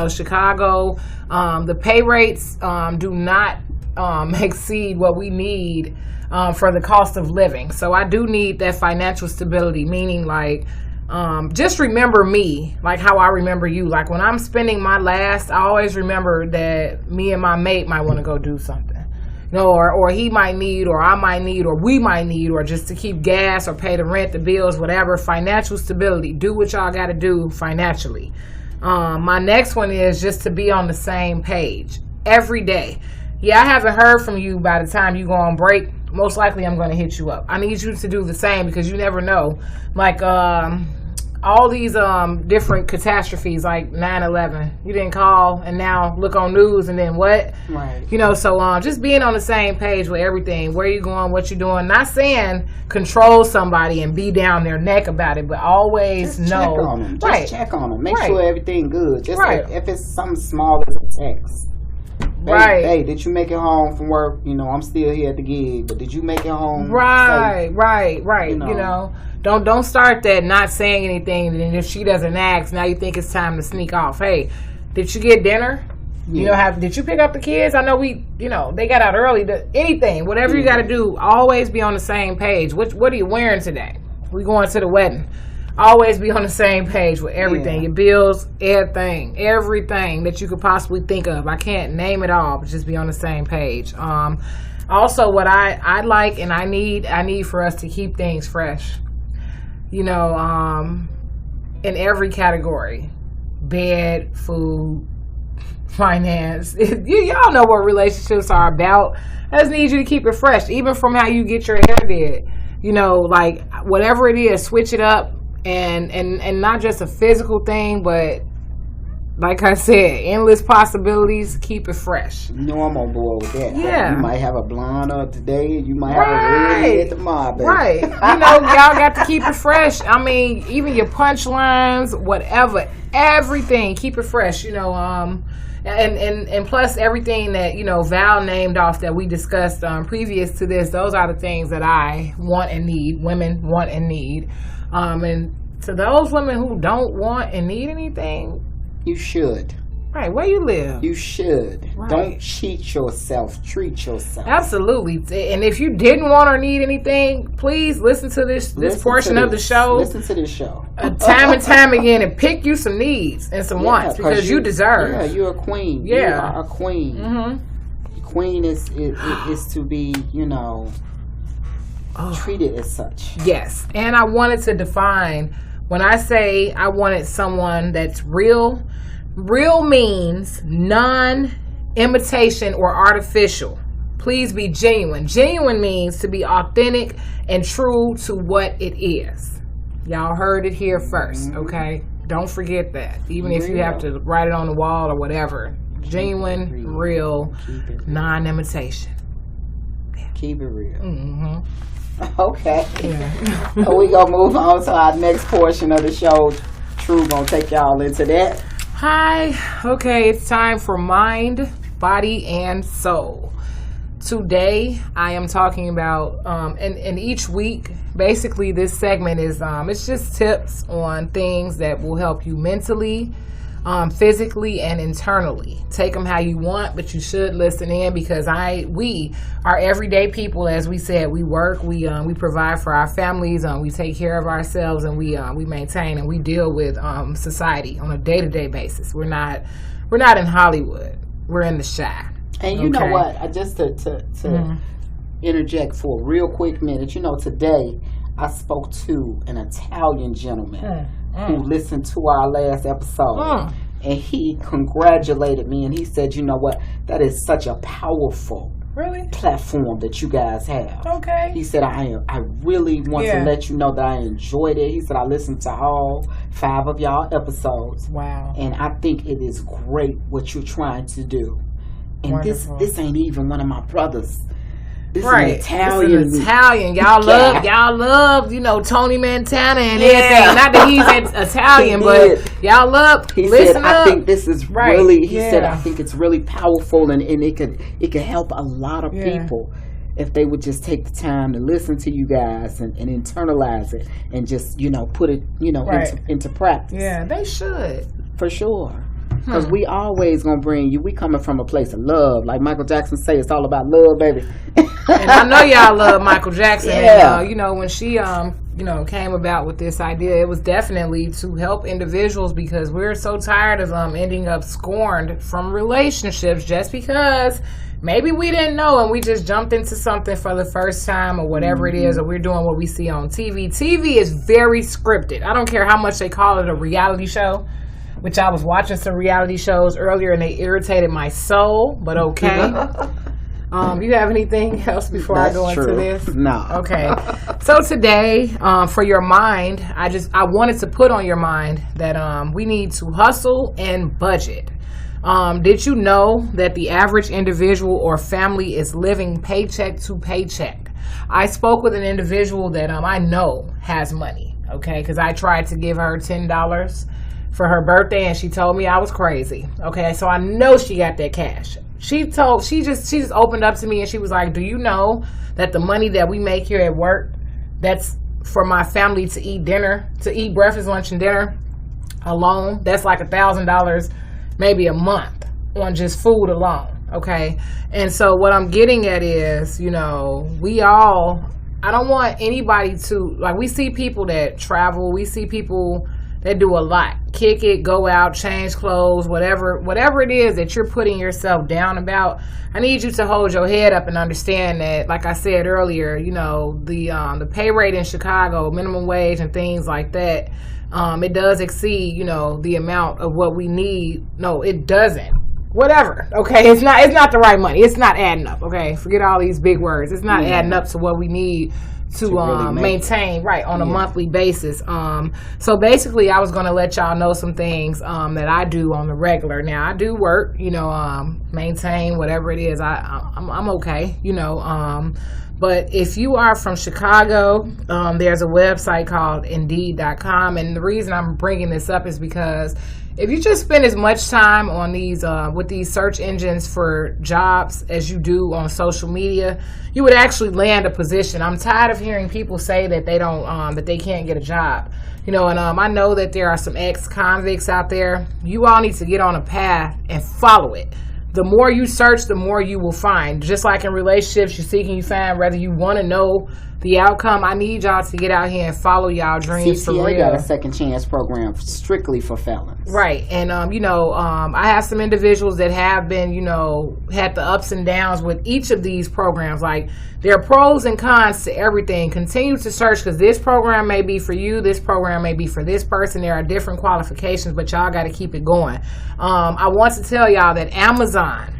Speaker 2: Chicago, the pay rates do not exceed what we need for the cost of living. So I do need that financial stability, meaning just remember me, like how I remember you. Like when I'm spending my last, I always remember that me and my mate might want to go do something. Or he might need, or I might need, or we might need, or just to keep gas or pay the rent, the bills, whatever. Financial stability. Do what y'all got to do financially. My next one is just to be on the same page every day. Yeah, I haven't heard from you by the time you go on break. Most likely I'm going to hit you up. I need you to do the same because you never know. Like all these different catastrophes like 9/11. You didn't call and now look on news and then what?
Speaker 1: Right.
Speaker 2: So just being on the same page with everything. Where you going, what you doing. Not saying control somebody and be down their neck about it, but always
Speaker 1: just
Speaker 2: know.
Speaker 1: Check on them. Just check on them. Make sure everything good. Just
Speaker 2: right.
Speaker 1: if it's something small as a text. Hey, did you make it home from work? I'm still here at the gig, but did you make it home?
Speaker 2: Right,
Speaker 1: safe?
Speaker 2: Right. Don't start that not saying anything, and then if she doesn't ask, now you think it's time to sneak off. Hey, did you get dinner? Yeah. Did you pick up the kids? I know they got out early. Anything, whatever you got to do, always be on the same page. What are you wearing today? We going to the wedding. Always be on the same page with everything. Your bills, everything that you could possibly think of. I can't name it all, but just be on the same page. Also, what I like and I need for us to keep things fresh. In every category. Bed, food, finance. Y'all know what relationships are about. I just need you to keep it fresh, even from how you get your hair did. You know, like whatever it is, switch it up, and not just a physical thing, but like I said, endless possibilities. Keep it fresh.
Speaker 1: You know I'm on board with that.
Speaker 2: Yeah.
Speaker 1: You might have a blonde up today, and you might have a redhead tomorrow, baby.
Speaker 2: Right. You know, y'all got to keep it fresh. I mean, even your punchlines, whatever, everything, keep it fresh. You know, and plus everything that, you know, Val named off that we discussed previous to this. Those are the things that I want and need. Women want and need. And to those women who don't want and need anything,
Speaker 1: you should.
Speaker 2: Right, where you live.
Speaker 1: You should.
Speaker 2: Right.
Speaker 1: Don't cheat yourself. Treat yourself.
Speaker 2: Absolutely. And if you didn't want or need anything, please listen to this portion of the show.
Speaker 1: Listen to this show.
Speaker 2: Time and time again, and pick you some needs and some wants, because you deserve.
Speaker 1: Yeah, you're a queen.
Speaker 2: Yeah.
Speaker 1: You are a queen. Mm-hmm. Queen is to be, you know, treated as such.
Speaker 2: Yes. And I wanted to define, when I say I wanted someone that's real means non-imitation or artificial. Please be genuine. Genuine means to be authentic and true to what it is. Y'all heard it here first, okay? Don't forget that. Even if you have to write it on the wall or whatever. Genuine, real, non-imitation.
Speaker 1: Keep it real.
Speaker 2: Mm-hmm.
Speaker 1: Okay.
Speaker 2: Yeah.
Speaker 1: So we gonna move on to our next portion of the show. True gonna take y'all into that.
Speaker 2: Hi. Okay, it's time for Mind, Body, and Soul. Today, I am talking about, and each week, basically this segment is, it's just tips on things that will help you mentally, physically, and internally. Take them how you want, but you should listen in, because we are everyday people. As we said, we work, we provide for our families, we take care of ourselves, and we maintain and we deal with society on a day-to-day basis. We're not in Hollywood. We're in the Chi.
Speaker 1: And you know what? I just to interject for a real quick minute. You know, today I spoke to an Italian gentleman who listened to our last episode, and he congratulated me, and he said, "You know what? That is such a powerful platform that you guys have."
Speaker 2: Okay.
Speaker 1: He said, "I really want to let you know that I enjoyed it." He said, "I listened to all 5 of y'all episodes.
Speaker 2: Wow.
Speaker 1: And I think it is great what you're trying to do." And
Speaker 2: Wonderful.
Speaker 1: this ain't even one of my brothers. This
Speaker 2: Right.
Speaker 1: is an Italian.
Speaker 2: It's an Italian. Y'all love, you know, Tony Montana and everything. Not that he's Italian, but y'all love.
Speaker 1: He
Speaker 2: listen
Speaker 1: said,
Speaker 2: up.
Speaker 1: "I think this is really." He said,
Speaker 2: Yeah.
Speaker 1: "I think it's really powerful, and it could help a lot of people if they would just take the time to listen to you guys and internalize it, and just, you know, put it, you know, into practice."
Speaker 2: Yeah, they should.
Speaker 1: For sure. Because we always gonna bring you. We coming from a place of love, like Michael Jackson say. It's all about love, baby.
Speaker 2: And I know y'all love Michael Jackson.
Speaker 1: Yeah.
Speaker 2: And, you know, when she came about with this idea, it was definitely to help individuals, because we're so tired of ending up scorned from relationships just because maybe we didn't know and we just jumped into something for the first time, or whatever it is, or we're doing what we see on TV. TV is very scripted. I don't care how much they call it a reality show, which I was watching some reality shows earlier and they irritated my soul, but okay. You have anything else before I go into this?
Speaker 1: No.
Speaker 2: Okay. So today, for your mind, I wanted to put on your mind that we need to hustle and budget. Did you know that the average individual or family is living paycheck to paycheck? I spoke with an individual that I know has money, okay, because I tried to give her $10 for her birthday, and she told me I was crazy. Okay, so I know she got that cash. She just opened up to me, and she was like, "Do you know that the money that we make here at work, that's for my family to eat dinner, to eat breakfast, lunch, and dinner alone? That's like $1,000 maybe a month on just food alone." Okay, and so what I'm getting at is, you know, I don't want anybody to, like, we see people that travel, we see people that do a lot. Kick it, go out, change clothes, whatever it is that you're putting yourself down about. I need you to hold your head up and understand that, like I said earlier, you know, the pay rate in Chicago, minimum wage and things like that, it does exceed, you know, the amount of what we need. No, it doesn't. whatever. Okay, it's not the right money. It's not adding up. Okay, forget all these big words. It's not adding up to what we need to really maintain on a monthly basis. So basically, I was going to let y'all know some things that I do on the regular. Now, I do work, maintain whatever it is. I'm okay, but if you are from Chicago, there's a website called Indeed.com, and the reason I'm bringing this up is because if you just spend as much time on these with these search engines for jobs as you do on social media, you would actually land a position. I'm tired of hearing people say that they don't that they can't get a job. And I know that there are some ex-convicts out there. You all need to get on a path and follow it. The more you search, the more you will find. Just like in relationships, you seek and you find, whether you want to know the outcome. I need y'all to get out here and follow y'all dreams for real.
Speaker 1: CCA got a second chance program strictly for felons.
Speaker 2: Right. And, I have some individuals that have been, had the ups and downs with each of these programs. Like, there are pros and cons to everything. Continue to search, because this program may be for you. This program may be for this person. There are different qualifications, but y'all got to keep it going. I want to tell y'all that Amazon,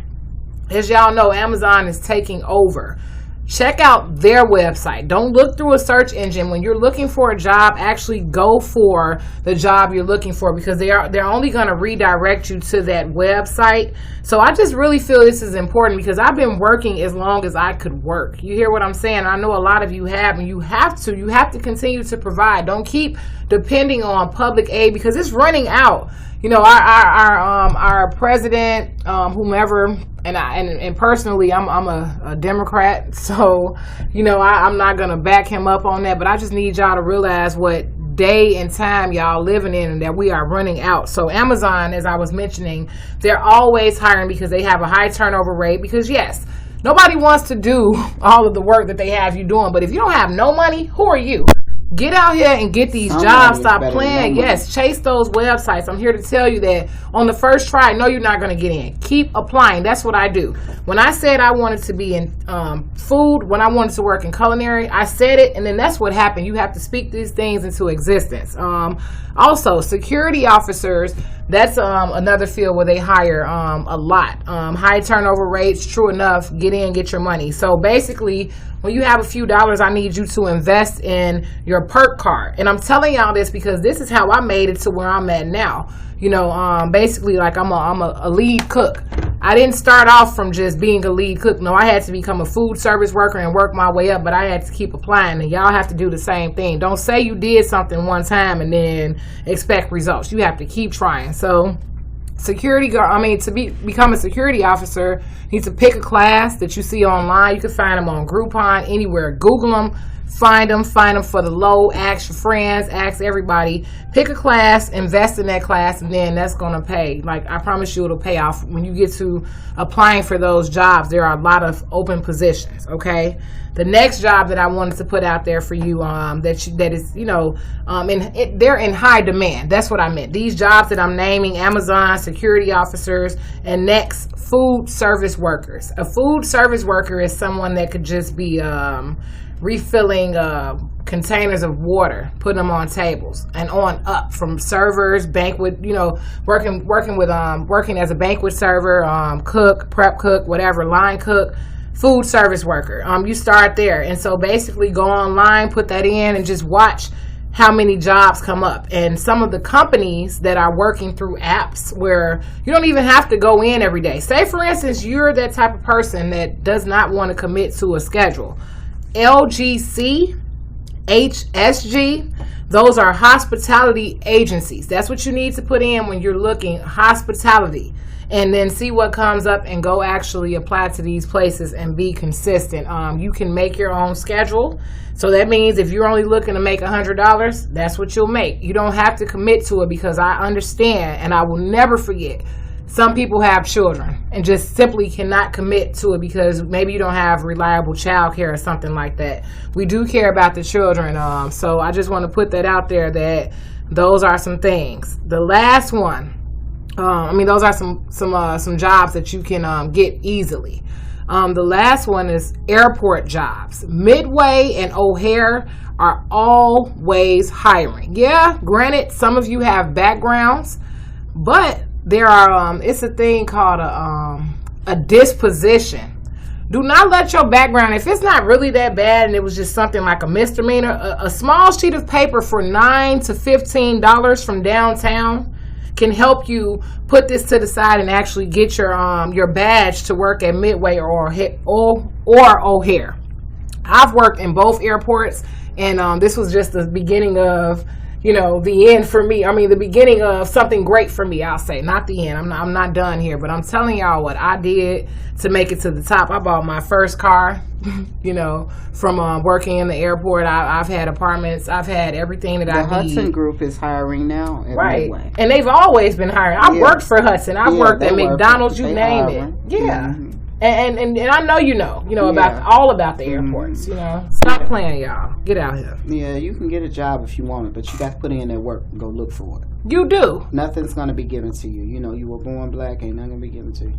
Speaker 2: as y'all know, Amazon is taking over. Check out their website. Don't look through a search engine. When you're looking for a job, actually go for the job you're looking for, because they're only going to redirect you to that website. So I just really feel this is important, because I've been working as long as I could work. You hear what I'm saying? I know a lot of you have, and you have to continue to provide. Don't keep depending on public aid, because it's running out. Our president, whomever, and personally, I'm a Democrat, so I'm not gonna back him up on that. But I just need y'all to realize what day and time y'all living in, and that we are running out. So Amazon, as I was mentioning, they're always hiring because they have a high turnover rate. Because yes, nobody wants to do all of the work that they have you doing. But if you don't have no money, who are you? Get out here and get these jobs. Stop playing. Yes, chase those websites. I'm here to tell you that on the first try, no, you're not going to get in. Keep applying. That's what I do. When I said I wanted to be in food, when I wanted to work in culinary, I said it, and then that's what happened. You have to speak these things into existence. Also, security officers, that's another field where they hire a lot. High turnover rates, true enough, get in, get your money. So basically, when you have a few dollars, I need you to invest in your perk card. And I'm telling y'all this because this is how I made it to where I'm at now. Basically, like I'm a lead cook. I didn't start off from just being a lead cook. No, I had to become a food service worker and work my way up, but I had to keep applying, and y'all have to do the same thing. Don't say you did something one time and then expect results. You have to keep trying. So become a security officer, you need to pick a class that you see online. You can find them on Groupon, anywhere. Google them. Find them for the low. Ask your friends, ask everybody. Pick a class, invest in that class, and then that's going to pay. Like, I promise you, it'll pay off. When you get to applying for those jobs, there are a lot of open positions, okay? The next job that I wanted to put out there for you, they're in high demand. That's what I meant. These jobs that I'm naming: Amazon, security officers, and next, food service workers. A food service worker is someone that could just be refilling containers of water, putting them on tables, and on up, from servers, banquet, working as a banquet server, cook, prep cook, whatever, line cook, food service worker. You start there. And so basically go online, put that in, and just watch how many jobs come up. And some of the companies that are working through apps where you don't even have to go in every day. Say, for instance, you're that type of person that does not want to commit to a schedule. LGC, HSG, those are hospitality agencies. That's what you need to put in when you're looking, hospitality, and then see what comes up and go actually apply to these places and be consistent. You can make your own schedule. So that means if you're only looking to make $100, that's what you'll make. You don't have to commit to it, because I understand, and I will never forget, some people have children and just simply cannot commit to it because maybe you don't have reliable childcare or something like that. We do care about the children. So I just want to put that out there, that those are some things. The last one, those are some jobs that you can get easily. The last one is airport jobs. Midway and O'Hare are always hiring. Yeah, granted, some of you have backgrounds, but there are it's a thing called a disposition. Do not let your background, if it's not really that bad and it was just something like a misdemeanor, a small sheet of paper for $9 to $15 from downtown can help you put this to the side and actually get your badge to work at Midway or O'Hare. I've worked in both airports, and this was just the beginning of, the end for me. I mean, the beginning of something great for me, I'll say. Not the end. I'm not done here, but I'm telling y'all what I did to make it to the top. I bought my first car, from working in the airport. I've had apartments. I've had everything that I need.
Speaker 1: The Hudson Group is hiring now at Midway.
Speaker 2: And they've always been hiring. I've worked for Hudson. I've worked at McDonald's, you name it. Yeah. Mm-hmm. And I know about all about the airports.
Speaker 1: Mm-hmm.
Speaker 2: Stop playing, y'all. Get out here.
Speaker 1: Yeah, you can get a job if you want it, but you got to put in that work and go look for it.
Speaker 2: You do.
Speaker 1: Nothing's going to be given to you. You were born black, ain't nothing going to be given to you.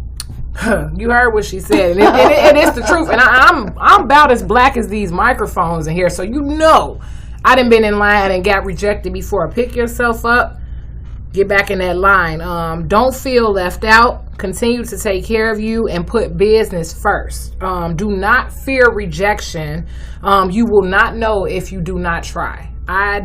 Speaker 2: You heard what she said, and it is the truth. And I'm about as black as these microphones in here, so I done been in line and got rejected before. Pick yourself up. Get back in that line. Don't feel left out. Continue to take care of you and put business first. Do not fear rejection. You will not know if you do not try. I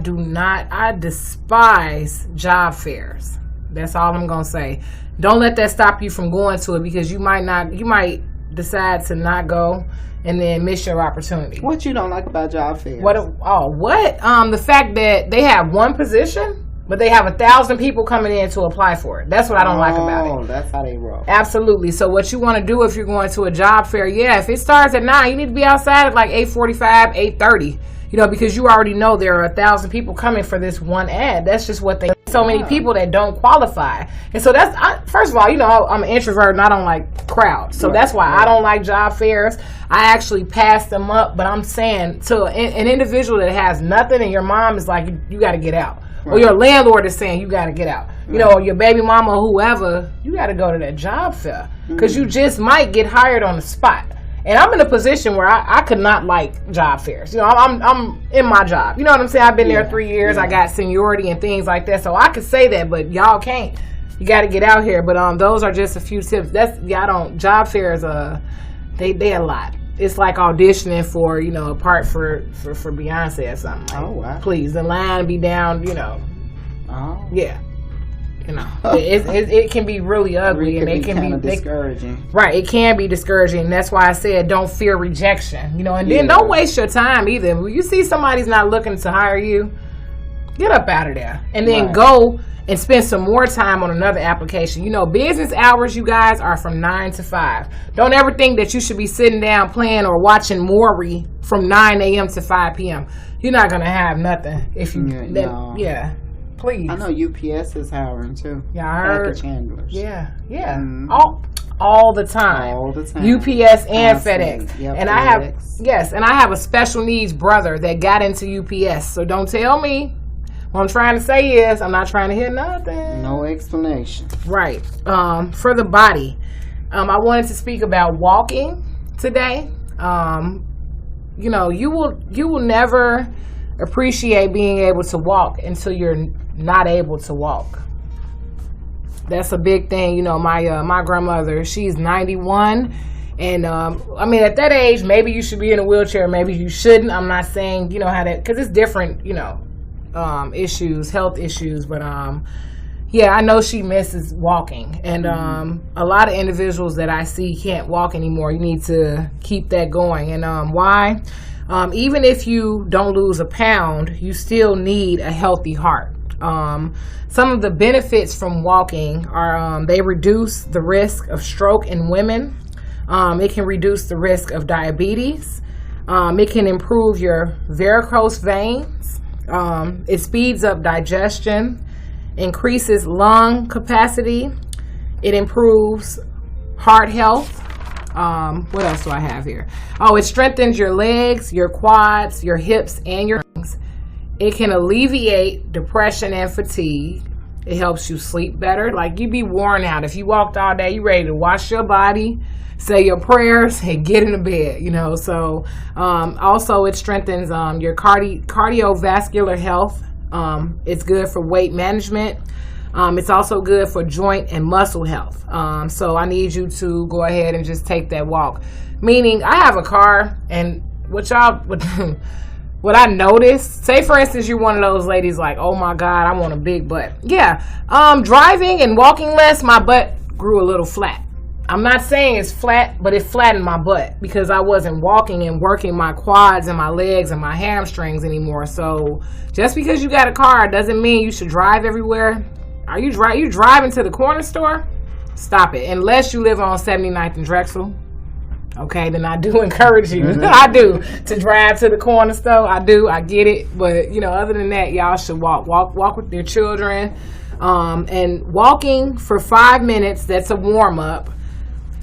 Speaker 2: despise job fairs. That's all I'm going to say. Don't let that stop you from going to it, because you might decide to not go and then miss your opportunity.
Speaker 1: What you don't like about job fairs?
Speaker 2: What? The fact that they have one position, but they have 1,000 people coming in to apply for it. That's what I don't like about it.
Speaker 1: Oh, that's how they roll.
Speaker 2: Absolutely. So what you want to do if you're going to a job fair, if it starts at 9, you need to be outside at like 8:45, 8:30. Because you already know there are 1,000 people coming for this one ad. That's just what so many people that don't qualify. And so first of all, I'm an introvert and I don't like crowds. So that's why I don't like job fairs. I actually pass them up. But I'm saying to an individual that has nothing and your mom is like, you got to get out. Right. Or your landlord is saying you got to get out. Or your baby mama or whoever, you got to go to that job fair. Because you just might get hired on the spot. And I'm in a position where I could not like job fairs. I'm in my job. You know what I'm saying? I've been there 3 years. I got seniority and things like that. So I could say that, but y'all can't. You got to get out here. But those are just a few tips. Job fairs, they a lot. It's like auditioning for, a part for Beyonce or something. Like, wow. Please, the line be down, Oh. Yeah. It can be really ugly, and it can be
Speaker 1: discouraging.
Speaker 2: Right, it can be discouraging. That's why I said don't fear rejection. And then don't waste your time either. When you see somebody's not looking to hire you, get up out of there, and then go and spend some more time on another application. Business hours, you guys, are from 9 to 5. Don't ever think that you should be sitting down playing or watching Maury from 9 a.m. to 5 p.m. You're not gonna have nothing if you. Please.
Speaker 1: I know UPS is hiring too.
Speaker 2: Yeah, I heard.
Speaker 1: Package handlers.
Speaker 2: Yeah. Mm-hmm. All the time.
Speaker 1: All the time.
Speaker 2: UPS and FedEx.
Speaker 1: Yep,
Speaker 2: and
Speaker 1: FedEx.
Speaker 2: I have a special needs brother that got into UPS. So don't tell me. What I'm trying to say is I'm not trying to hear nothing.
Speaker 1: No explanation.
Speaker 2: Right. For the body, I wanted to speak about walking today. You will never appreciate being able to walk until you're not able to walk. That's a big thing. My grandmother, she's 91, and at that age, maybe you should be in a wheelchair, maybe you shouldn't. I'm not saying how that, because it's different, issues, health issues, but I know she misses walking, and a lot of individuals that I see can't walk anymore. You need to keep that going. And why? Even if you don't lose a pound, you still need a healthy heart. Some of the benefits from walking are they reduce the risk of stroke in women. It can reduce the risk of diabetes. It can improve your varicose veins. It speeds up digestion, increases lung capacity. It improves heart health. What else do I have here? It strengthens your legs, your quads, your hips, and your lungs. It can alleviate depression and fatigue. It helps you sleep better. Like, you be worn out. If you walked all day, you ready to wash your body, say your prayers, and get in the bed, So, also it strengthens your cardiovascular health. It's good for weight management. It's also good for joint and muscle health. So I need you to go ahead and just take that walk. Meaning, I have a car, and what I noticed, say for instance, you're one of those ladies like, oh my God, I want a big butt. Yeah, driving and walking less, my butt grew a little flat. I'm not saying it's flat, but it flattened my butt because I wasn't walking and working my quads and my legs and my hamstrings anymore. So just because you got a car doesn't mean you should drive everywhere. Are you driving to the corner store? Stop it. Unless you live on 79th and Drexel. Okay, then I do encourage you. I do to drive to the corner store. I do. I get it. But other than that, y'all should walk with your children. And walking for 5 minutes, that's a warm up.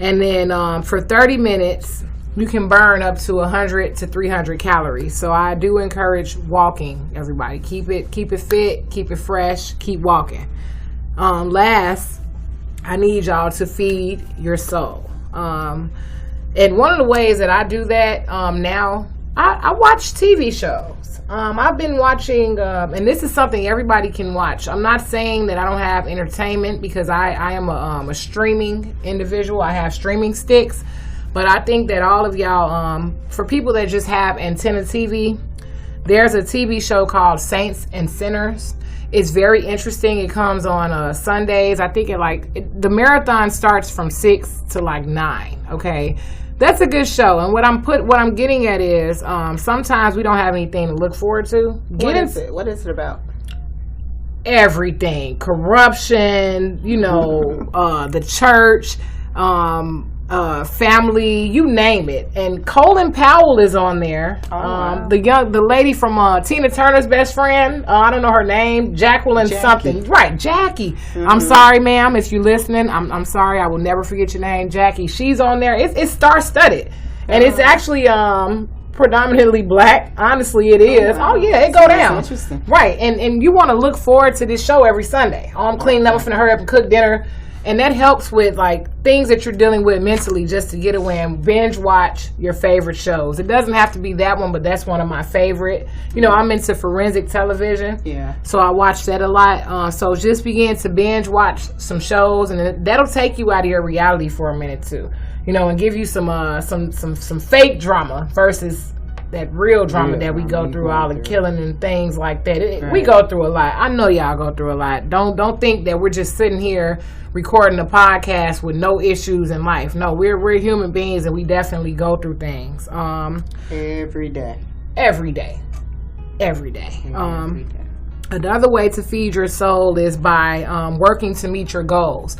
Speaker 2: And then for 30 minutes, you can burn up to 100 to 300 calories. So I do encourage walking, everybody. Keep it fit, keep it fresh, keep walking. Last, I need y'all to feed your soul. And one of the ways that I do that now, I watch TV shows. I've been watching, and this is something everybody can watch. I'm not saying that I don't have entertainment because I am a streaming individual. I have streaming sticks. But I think that all of y'all, for people that just have antenna TV, there's a TV show called Saints and Sinners. It's very interesting. It comes on Sundays. I think the marathon starts from 6 to 9. Okay, that's a good show. And what I'm getting at is sometimes we don't have anything to look forward to.
Speaker 1: What is it about?
Speaker 2: Everything, corruption. The church. Family, you name it. And Colin Powell is on there.
Speaker 1: Wow.
Speaker 2: The lady from Tina Turner's best friend, I don't know her name, Jackie. Something. Right, Jackie. Mm-hmm. I'm sorry, ma'am, if you're listening. I'm sorry, I will never forget your name, Jackie. She's on there. It's star-studded. And it's actually predominantly black. Honestly, it is.
Speaker 1: Wow.
Speaker 2: Oh yeah, it go down.
Speaker 1: Interesting.
Speaker 2: Right, and you want to look forward to this show every Sunday. I'm cleaning up, I'm finna hurry up and cook dinner. And that helps with things that you're dealing with mentally, just to get away and binge watch your favorite shows. It doesn't have to be that one, but that's one of my favorite. I'm into forensic television.
Speaker 1: Yeah.
Speaker 2: So I watch that a lot. So just begin to binge watch some shows, and that'll take you out of your reality for a minute too. And give you some fake drama versus that real drama that we go through, all the killing and things like that.
Speaker 1: Right.
Speaker 2: We go through a lot. I know y'all go through a lot. Don't think that we're just sitting here recording a podcast with no issues in life. No, we're human beings, and we definitely go through things.
Speaker 1: Every day.
Speaker 2: Every day. Another way to feed your soul is by working to meet your goals.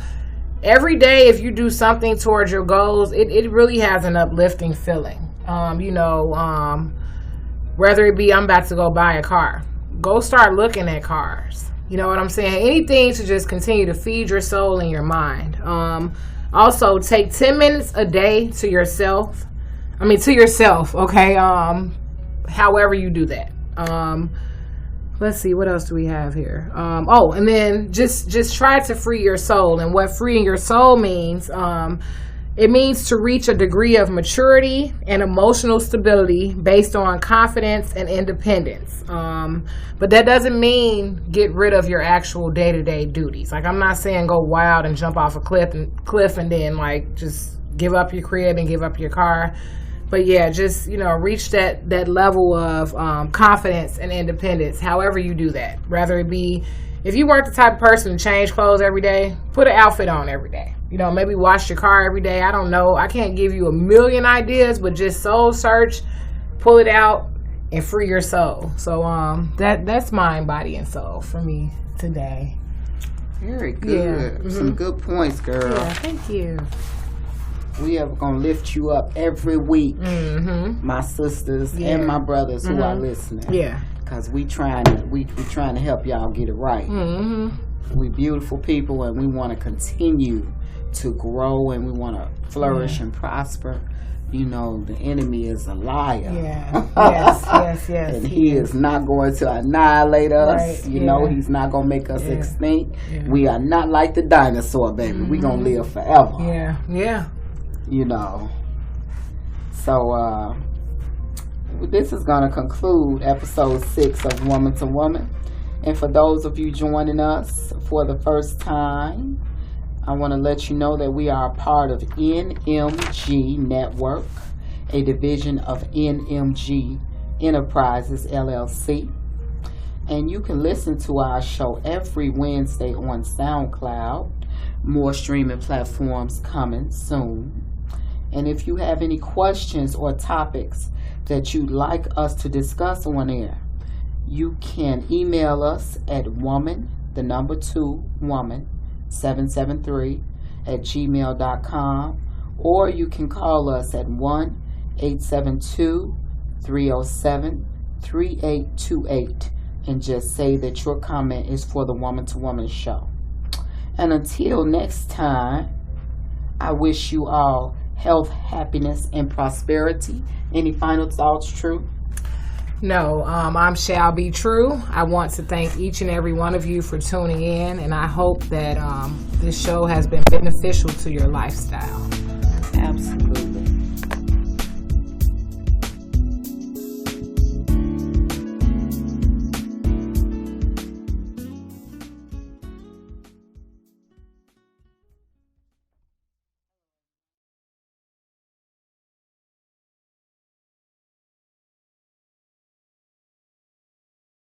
Speaker 2: Every day, if you do something towards your goals, it really has an uplifting feeling. Whether it be I'm about to go buy a car, go start looking at cars. You know what I'm saying? Anything to just continue to feed your soul and your mind. Also, take 10 minutes a day to yourself. Okay? However you do that. Let's see, what else do we have here? And then just try to free your soul. And what freeing your soul means, it means to reach a degree of maturity and emotional stability based on confidence and independence. But that doesn't mean get rid of your actual day-to-day duties. I'm not saying go wild and jump off a cliff and then just give up your crib and give up your car. But yeah, just, reach that level of confidence and independence, however you do that. Rather it be, if you weren't the type of person to change clothes every day, put an outfit on every day. Maybe wash your car every day. I don't know. I can't give you a million ideas, but just soul search, pull it out, and free your soul. So that's mind, body, and soul for me today.
Speaker 1: Very good. Yeah. Some good points, girl.
Speaker 2: Yeah, thank you.
Speaker 1: We are going to lift you up every week, my sisters and my brothers who are listening.
Speaker 2: Yeah.
Speaker 1: Because we trying to help y'all get it right. We beautiful people, and we want to continue to grow, and we want to flourish and prosper. The enemy is a liar.
Speaker 2: Yeah. Yes.
Speaker 1: And he is not going to annihilate us.
Speaker 2: Right.
Speaker 1: He's not going to make us extinct. Yeah. We are not like the dinosaur, baby. We're going to live forever.
Speaker 2: Yeah.
Speaker 1: So this is going to conclude episode 6 of Woman to Woman. And for those of you joining us for the first time, I want to let you know that we are a part of NMG Network, a division of NMG Enterprises, LLC. And you can listen to our show every Wednesday on SoundCloud. More streaming platforms coming soon. And if you have any questions or topics that you'd like us to discuss on air, you can email us at woman773@gmail.com, or you can call us at 1-872-307-3828 and just say that your comment is for the Woman to Woman show. And until next time, I wish you all health, happiness, and prosperity. Any final thoughts, True?
Speaker 2: No, I'm Shall Be True. I want to thank each and every one of you for tuning in, and I hope that this show has been beneficial to your lifestyle.
Speaker 1: Absolutely.